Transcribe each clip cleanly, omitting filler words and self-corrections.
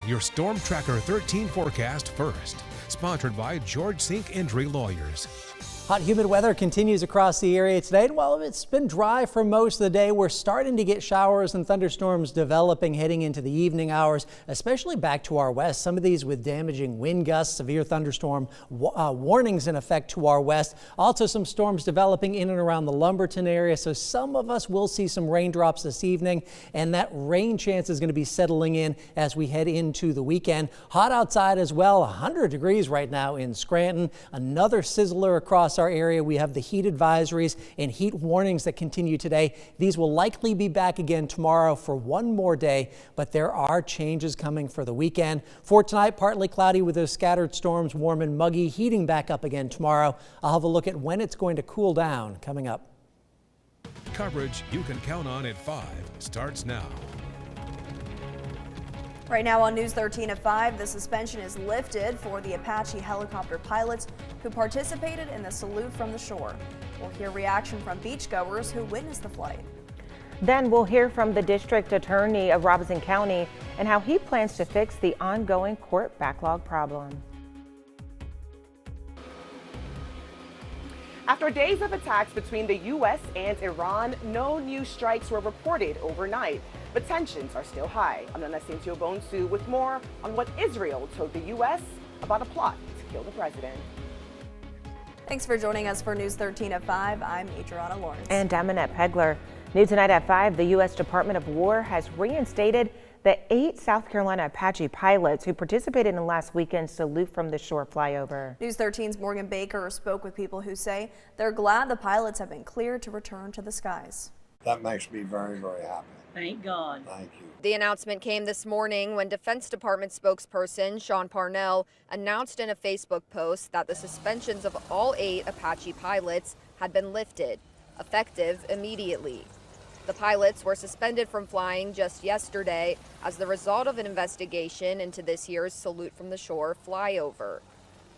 your Storm Tracker 13 forecast first. Sponsored by George Sink Injury Lawyers. Hot, humid weather continues across the area today, and while it's been dry for most of the day, we're starting to get showers and thunderstorms developing heading into the evening hours, especially back to our west. Some of these with damaging wind gusts, severe thunderstorm warnings in effect to our west. Also some storms developing in and around the Lumberton area, so some of us will see some raindrops this evening, and that rain chance is going to be settling in as we head into the weekend. Hot outside as well, 100 degrees right now in Scranton. Another sizzler across our area. We have the heat advisories and heat warnings that continue today. These will likely be back again tomorrow for one more day, but there are changes coming for the weekend. For tonight, partly cloudy with those scattered storms, warm and muggy, heating back up again tomorrow. I'll have a look at when it's going to cool down coming up. Coverage you can count on at 5 starts now. Right now on News 13 at 5, the suspension is lifted for the Apache helicopter pilots who participated in the salute from the shore. We'll hear reaction from beachgoers who witnessed the flight. Then we'll hear from the district attorney of Robeson County and how he plans to fix the ongoing court backlog problem. After days of attacks between the U.S. and Iran, no new strikes were reported overnight, but tensions are still high. I'm Nana Bonsu with more on what Israel told the U.S. about a plot to kill the president. Thanks for joining us for News 13 at 5. I'm Adriana Lawrence. And I'm Annette Pegler. New tonight at 5, the U.S. Department of War has reinstated the 8 South Carolina Apache pilots who participated in last weekend's salute from the shore flyover. News 13's Morgan Baker spoke with people who say they're glad the pilots have been cleared to return to the skies. That makes me very, very happy. Thank God. Thank you. The announcement came this morning when Defense Department spokesperson Sean Parnell announced in a Facebook post that the suspensions of all 8 Apache pilots had been lifted, effective immediately. The pilots were suspended from flying just yesterday as the result of an investigation into this year's Salute from the Shore flyover.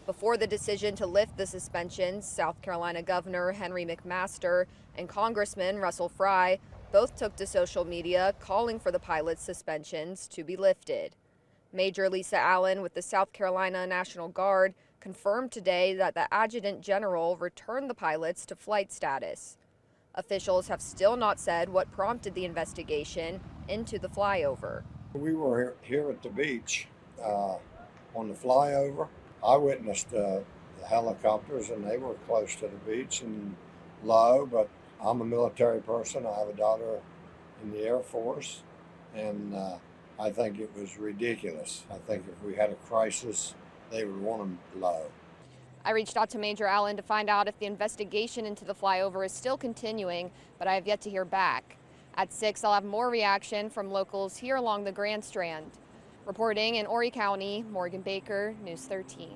Before the decision to lift the suspensions, South Carolina Governor Henry McMaster and Congressman Russell Fry both took to social media calling for the pilots' suspensions to be lifted. Major Lisa Allen with the South Carolina National Guard confirmed today that the Adjutant General returned the pilots to flight status. Officials have still not said what prompted the investigation into the flyover. We were here at the beach on the flyover. I witnessed the helicopters, and they were close to the beach and low, but I'm a military person. I have a daughter in the Air Force, and I think it was ridiculous. I think if we had a crisis, they would want them low. I reached out to Major Allen to find out if the investigation into the flyover is still continuing, but I have yet to hear back. At 6, I'll have more reaction from locals here along the Grand Strand. Reporting in Horry County, Morgan Baker, News 13.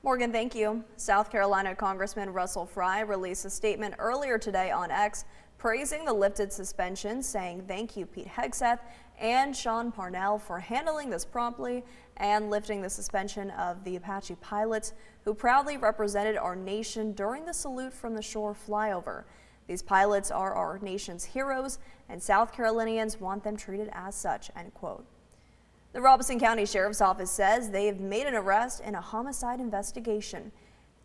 Morgan, thank you. South Carolina Congressman Russell Fry released a statement earlier today on X praising the lifted suspension, saying thank you Pete Hegseth and Sean Parnell for handling this promptly and lifting the suspension of the Apache pilots who proudly represented our nation during the Salute from the Shore flyover. These pilots are our nation's heroes, and South Carolinians want them treated as such, end quote. The Robeson County Sheriff's Office says they have made an arrest in a homicide investigation.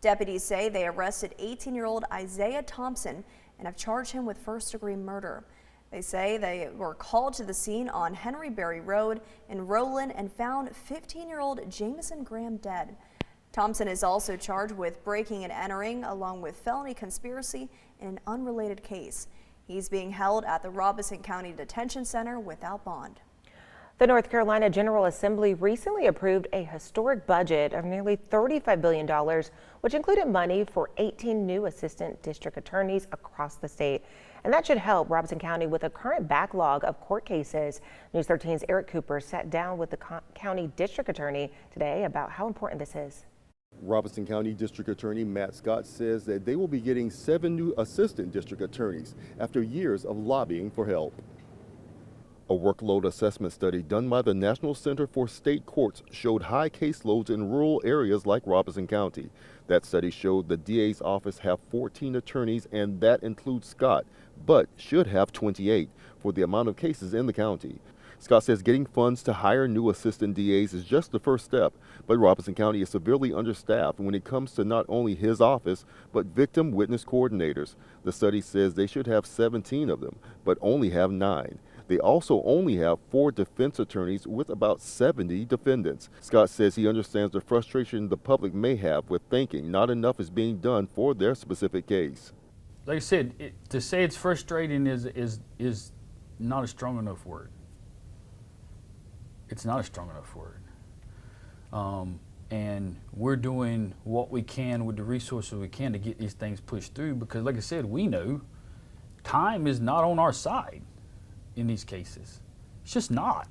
Deputies say they arrested 18-year-old Isaiah Thompson and have charged him with first-degree murder. They say they were called to the scene on Henry Berry Road in Rowland and found 15-year-old Jamison Graham dead. Thompson is also charged with breaking and entering along with felony conspiracy in an unrelated case. He's being held at the Robeson County Detention Center without bond. The North Carolina General Assembly recently approved a historic budget of nearly $35 billion, which included money for 18 new assistant district attorneys across the state. And that should help Robeson County with a current backlog of court cases. News 13's Eric Cooper sat down with the county district attorney today about how important this is. Robeson County District Attorney Matt Scott says that they will be getting 7 new assistant district attorneys after years of lobbying for help. A workload assessment study done by the National Center for State Courts showed high caseloads in rural areas like Robeson County. That study showed the DA's office have 14 attorneys, and that includes Scott, but should have 28 for the amount of cases in the county. Scott says getting funds to hire new assistant DAs is just the first step, but Robeson County is severely understaffed when it comes to not only his office, but victim witness coordinators. The study says they should have 17 of them, but only have 9. They also only have 4 defense attorneys with about 70 defendants. Scott says he understands the frustration the public may have with thinking not enough is being done for their specific case. Like I said, to say it's frustrating is not a strong enough word. It's not a strong enough word. And we're doing what we can with the resources we can to get these things pushed through because, like I said, we know time is not on our side in these cases. It's just not.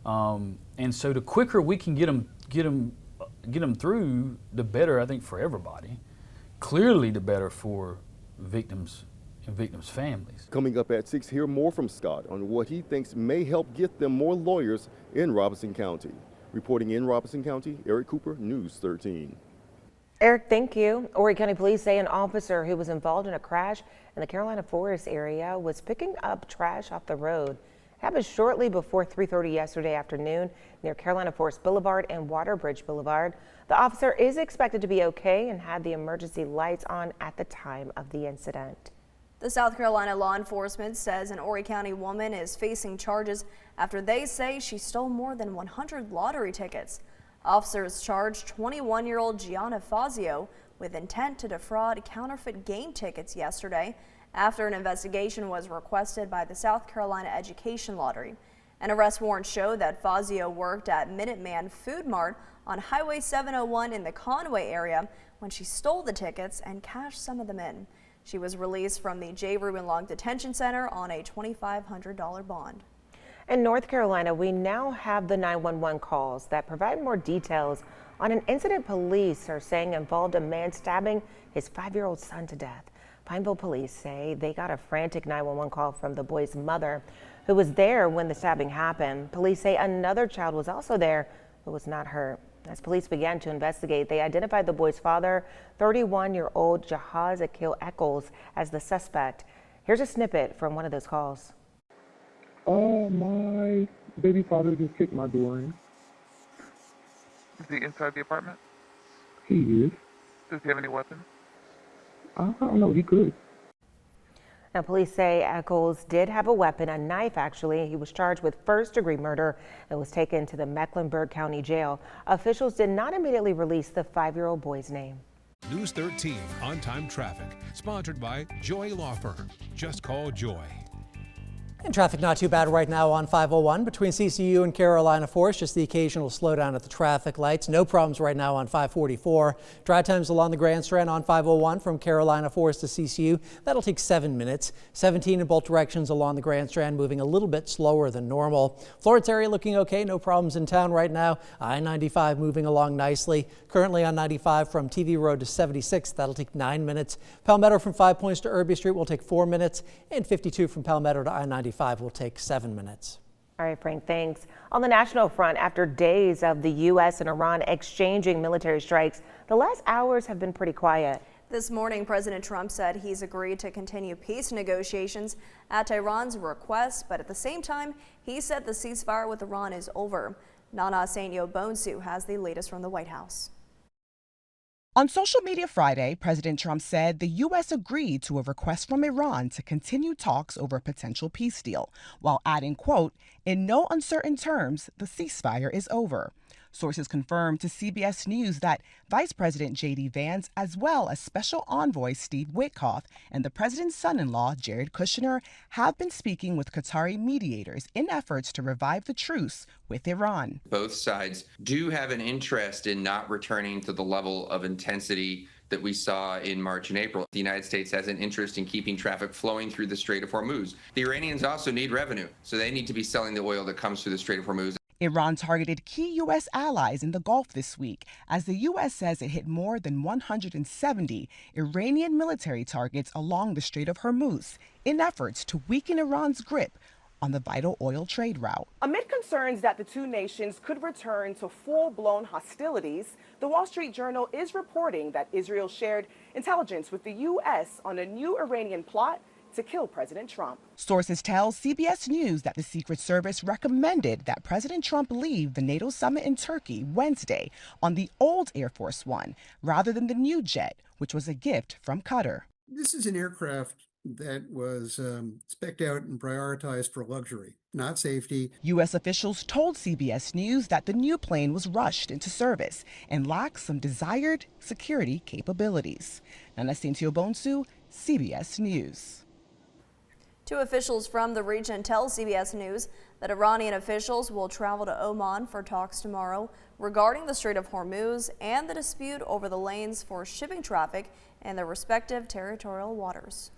And so the quicker we can get them through, the better, I think, for everybody. Clearly, the better for victims and victims' families. Coming up at 6, hear more from Scott on what he thinks may help get them more lawyers in Robeson County. Reporting in Robeson County, Eric Cooper, News 13. Eric, thank you. Horry County Police say an officer who was involved in a crash in the Carolina Forest area was picking up trash off the road. It happened shortly before 3:30 yesterday afternoon near Carolina Forest Boulevard and Waterbridge Boulevard. The officer is expected to be okay and had the emergency lights on at the time of the incident. The South Carolina law enforcement says an Horry County woman is facing charges after they say she stole more than 100 lottery tickets. Officers charged 21-year-old Gianna Fazio with intent to defraud counterfeit game tickets yesterday after an investigation was requested by the South Carolina Education Lottery. An arrest warrant showed that Fazio worked at Minuteman Food Mart on Highway 701 in the Conway area when she stole the tickets and cashed some of them in. She was released from the J. Reuben Long Detention Center on a $2,500 bond. In North Carolina, we now have the 911 calls that provide more details on an incident police are saying involved a man stabbing his 5-year-old son to death. Pineville police say they got a frantic 911 call from the boy's mother, who was there when the stabbing happened. Police say another child was also there who was not hurt. As police began to investigate, they identified the boy's father, 31-year-old Jahaz Akil Eccles, as the suspect. Here's a snippet from one of those calls. My baby father just kicked my door in. Is he inside the apartment? He is. Does he have any weapons? I don't know, he could. Now, police say Eccles did have a weapon, a knife actually. He was charged with first-degree murder and was taken to the Mecklenburg County Jail. Officials did not immediately release the 5-year-old boy's name. News 13 on-time traffic, sponsored by Joy Law Firm. Just call Joy. And traffic not too bad right now on 501 between CCU and Carolina Forest. Just the occasional slowdown at the traffic lights. No problems right now on 544. Drive times along the Grand Strand on 501 from Carolina Forest to CCU. That'll take 7 minutes. 17 in both directions along the Grand Strand, moving a little bit slower than normal. Florence area looking okay. No problems in town right now. I-95 moving along nicely. Currently on 95 from TV Road to 76. That'll take 9 minutes. Palmetto from 5 Points to Irby Street will take 4 minutes. And 52 from Palmetto to I-95 will take 7 minutes. All right, Frank, thanks. On the national front, after days of the U.S. and Iran exchanging military strikes, the last hours have been pretty quiet. This morning, President Trump said he's agreed to continue peace negotiations at Iran's request, but at the same time, he said the ceasefire with Iran is over. Nana Saint-Bonsu has the latest from the White House. On social media Friday, President Trump said the U.S. agreed to a request from Iran to continue talks over a potential peace deal, while adding, quote, "In no uncertain terms, the ceasefire is over." Sources confirmed to CBS News that Vice President J.D. Vance, as well as Special Envoy Steve Witkoff and the president's son-in-law, Jared Kushner, have been speaking with Qatari mediators in efforts to revive the truce with Iran. Both sides do have an interest in not returning to the level of intensity that we saw in March and April. The United States has an interest in keeping traffic flowing through the Strait of Hormuz. The Iranians also need revenue, so they need to be selling the oil that comes through the Strait of Hormuz. Iran targeted key U.S. allies in the Gulf this week, as the U.S. says it hit more than 170 Iranian military targets along the Strait of Hormuz in efforts to weaken Iran's grip on the vital oil trade route. Amid concerns that the two nations could return to full-blown hostilities, the Wall Street Journal is reporting that Israel shared intelligence with the U.S. on a new Iranian plot to kill President Trump. Sources tell CBS News that the Secret Service recommended that President Trump leave the NATO summit in Turkey Wednesday on the old Air Force One rather than the new jet, which was a gift from Qatar. This is an aircraft that was spec'd out and prioritized for luxury, not safety. U.S. officials told CBS News that the new plane was rushed into service and lacked some desired security capabilities. Nana Bonsu, CBS News. Two officials from the region tell CBS News that Iranian officials will travel to Oman for talks tomorrow regarding the Strait of Hormuz and the dispute over the lanes for shipping traffic in their respective territorial waters.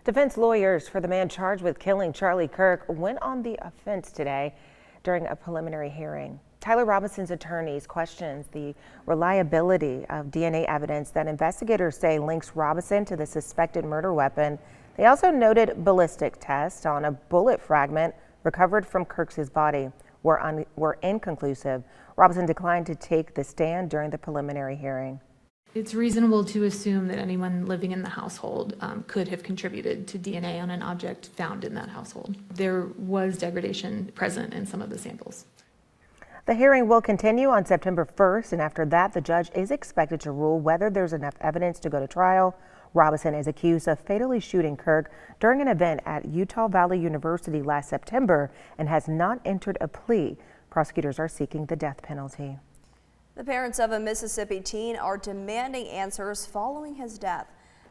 Defense lawyers for the man charged with killing Charlie Kirk went on the offense today during a preliminary hearing. Tyler Robinson's attorneys questions the reliability of DNA evidence that investigators say links Robinson to the suspected murder weapon. They also noted ballistic tests on a bullet fragment recovered from Kirk's body were inconclusive. Robinson declined to take the stand during the preliminary hearing. It's reasonable to assume that anyone living in the household could have contributed to DNA on an object found in that household. There was degradation present in some of the samples. The hearing will continue on September 1st, and after that, the judge is expected to rule whether there's enough evidence to go to trial. Robinson is accused of fatally shooting Kirk during an event at Utah Valley University last September and has not entered a plea. Prosecutors are seeking the death penalty. The parents of a Mississippi teen are demanding answers following his death.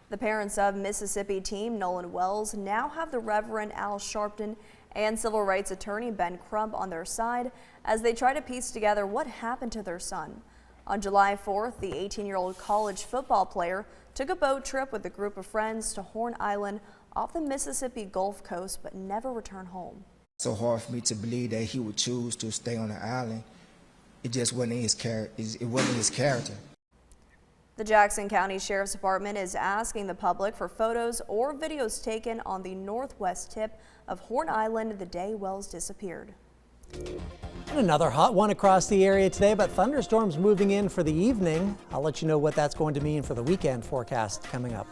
The parents of Mississippi teen Nolan Wells now have the Reverend Al Sharpton and civil rights attorney Ben Crump on their side as they try to piece together what happened to their son. On July 4th, the 18-year-old college football player took a boat trip with a group of friends to Horn Island off the Mississippi Gulf Coast but never returned home. It's so hard for me to believe that he would choose to stay on the island. It just wasn't in his character. It wasn't his character. The Jackson County Sheriff's Department is asking the public for photos or videos taken on the northwest tip of Horn Island the day Wells disappeared. And another hot one across the area today, but thunderstorms moving in for the evening. I'll let you know what that's going to mean for the weekend forecast coming up.